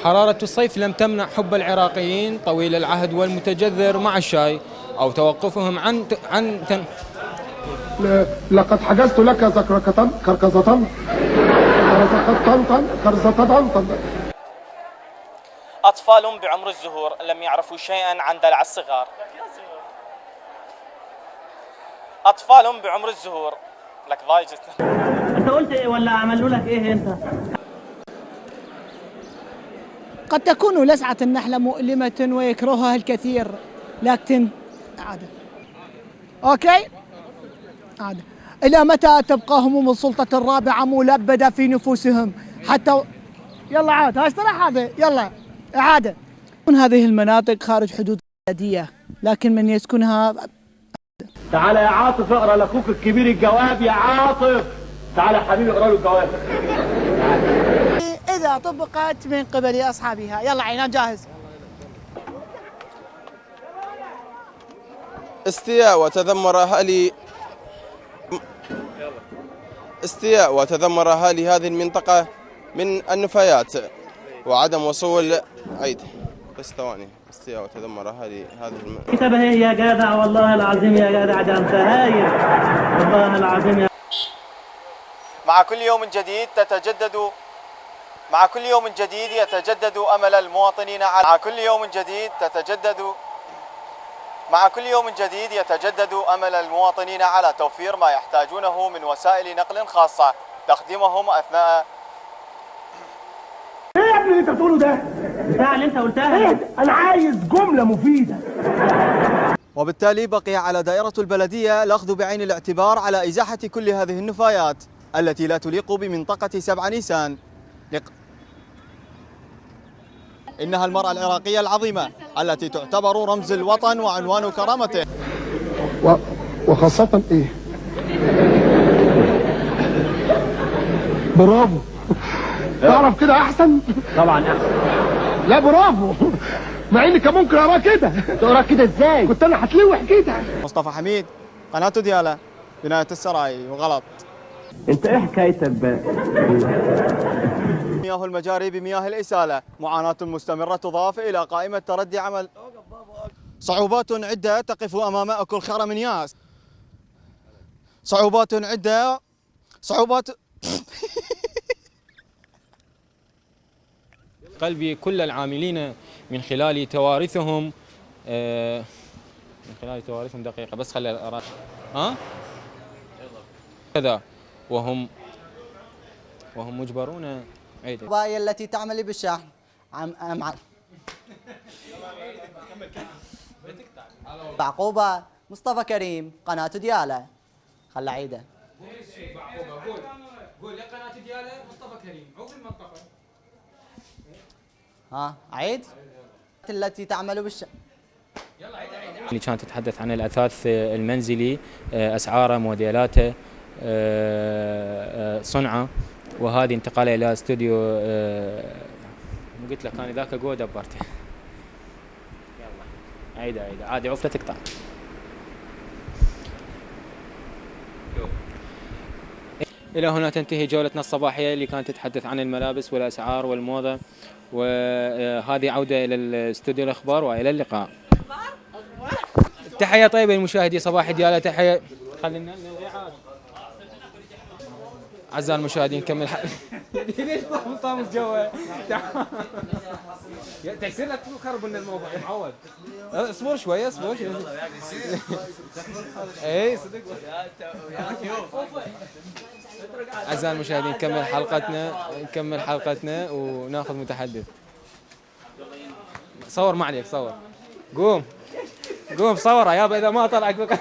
حرارة الصيف لم تمنع حب العراقيين طويل العهد والمتجذر مع الشاي أو توقفهم لقد حجزت لك زكركة كركزة كرزة. أطفال بعمر الزهور لم يعرفوا شيئا عن دلع الصغار. أطفال بعمر الزهور لك ضايج. أنت قلت إيه ولا عملوا لك إيه أنت؟ قد تكون لسعة النحلة مؤلمة ويكرهها الكثير، لكن عادة. أوكي؟ عادة. إلى متى تبقى هموم السلطة الرابعة ملبدة في نفوسهم حتى يلا عاد اشترح هذا يلا إعادة. هذه المناطق خارج حدود البلدية، لكن من يسكنها. تعال يا عاطف اقرا لاخوك الكبير الجواب يا عاطف. تعال يا حبيبي اقرا له الجواب. إذا طبقت من قبل أصحابها. يلا عينا جاهز. استياء وتذمر أهالي هذه المنطقة من النفايات وعدم وصول بس ثواني. استياء وتذمر أهالي هذه المنطقة. كتبها هي يا جدع والله العظيم يا جدع ده انت هايل والله العظيم يا. مع كل يوم جديد يتجدد أمل المواطنين على توفير ما يحتاجونه من وسائل نقل خاصة تخدمهم أثناء. ايه يا ابني اللي انت بتقوله ده؟ بتاع اللي انت قلتها. انا عايز جملة مفيدة. وبالتالي بقي على دائرة البلدية الأخذ بعين الاعتبار على إزاحة كل هذه النفايات التي لا تليق بمنطقة 7 نيسان. إنها المرأة العراقية العظيمة التي تعتبر رمز الوطن وعنوان كرامته. وخاصة ايه؟ برافو. تعرف كده احسن؟ طبعا احسن. لا برافو. مع اني كان ممكن اقرا كده. تقرا كده ازاي؟ كنت انا هتلوح كده. مصطفى حميد، قناة ديالى، بناية السراي. وغلط. انت ايه حكايتك بقى؟ مياه المجاري بمياه الإسالة، معاناة مستمرة تضاف إلى قائمة تردي عمل. صعوبات عدة تقف أمام أكل خير من ياس. صعوبات قلبي كل العاملين من خلال توارثهم دقيقة بس خلي أراك كذا وهم مجبرون. التي تعمل بالشحن بعقوبة. مصطفى كريم، قناة ديالى. خلى عيده. قول يا قناة ديالى مصطفى كريم عو في المنطقة. عيد. التي تعمل بالشحن. اللي كانت تتحدث عن الأثاث المنزلي، أسعاره، موديلاته، صنعه، وهذه انتقاله إلى استوديو. قلت لك أنا ذاك أقوى دبرته. يلا عيده عادي عفلة تقطع. إلى هنا تنتهي جولتنا الصباحية اللي كانت تتحدث عن الملابس والأسعار والموضة، وهذه عودة إلى الاستوديو الأخبار وإلى اللقاء. تحية طيبة للمشاهدي صباح ديالى. تحية. خلينا نلغي أعزائي المشاهدين نكمل ليش طامس جوا؟ تحسين لا تخرب لنا الموضوع يا معود. اصبر شوية اي صدق. أعزائي المشاهدين نكمل حلقتنا وناخذ متحدث. صور ما عليك صور. قوم صورها يابا إذا ما طلعك